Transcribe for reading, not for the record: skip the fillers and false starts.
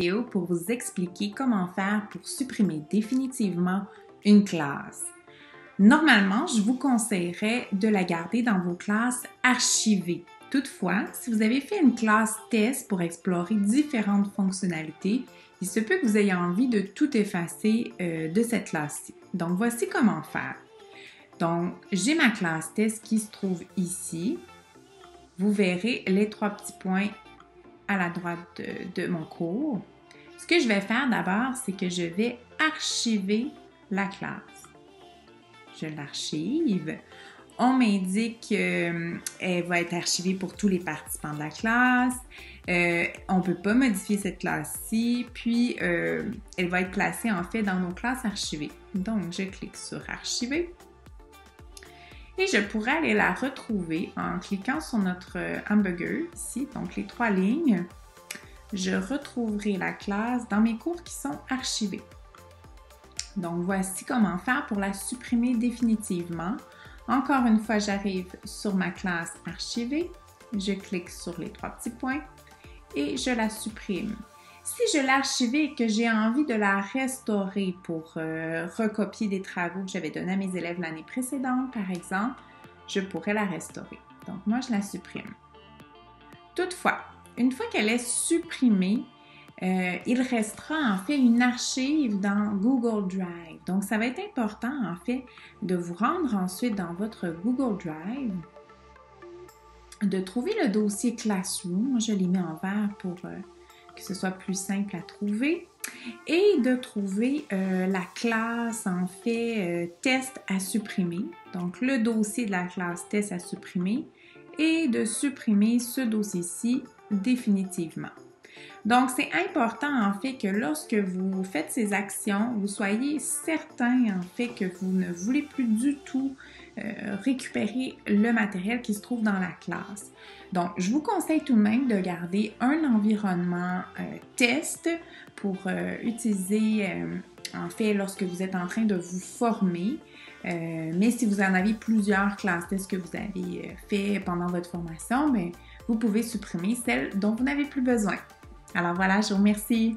vidéo pour vous expliquer comment faire pour supprimer définitivement une classe. Normalement, je vous conseillerais de la garder dans vos classes archivées. Toutefois, si vous avez fait une classe test pour explorer différentes fonctionnalités, il se peut que vous ayez envie de tout effacer de cette classe-ci. Donc, voici comment faire. Donc, j'ai ma classe test qui se trouve ici. Vous verrez les trois petits points à la droite de mon cours. Ce que je vais faire d'abord, c'est que je vais archiver la classe. Je l'archive. On m'indique qu'elle va être archivée pour tous les participants de la classe. On ne peut pas modifier cette classe-ci. Puis, elle va être placée en fait dans nos classes archivées. Donc, je clique sur Archiver. Et je pourrais aller la retrouver en cliquant sur notre hamburger ici, donc les trois lignes. Je retrouverai la classe dans mes cours qui sont archivés. Donc, voici comment faire pour la supprimer définitivement. Encore une fois, j'arrive sur ma classe archivée, je clique sur les trois petits points et je la supprime. Si je l'ai archivée et que j'ai envie de la restaurer pour recopier des travaux que j'avais donnés à mes élèves l'année précédente, par exemple, je pourrais la restaurer. Donc, moi, je la supprime. Toutefois, une fois qu'elle est supprimée, il restera en fait une archive dans Google Drive. Donc, ça va être important en fait de vous rendre ensuite dans votre Google Drive, de trouver le dossier Classroom. Moi, je l'ai mis en vert pour que ce soit plus simple à trouver et de trouver la classe en fait test à supprimer. Donc, le dossier de la classe test à supprimer et de supprimer ce dossier-ci définitivement. Donc, c'est important en fait que lorsque vous faites ces actions, vous soyez certain en fait que vous ne voulez plus du tout récupérer le matériel qui se trouve dans la classe. Donc, je vous conseille tout de même de garder un environnement test pour utiliser en fait lorsque vous êtes en train de vous former. Mais si vous en avez plusieurs classes tests que vous avez fait pendant votre formation, bien, vous pouvez supprimer celles dont vous n'avez plus besoin. Alors voilà, je vous remercie.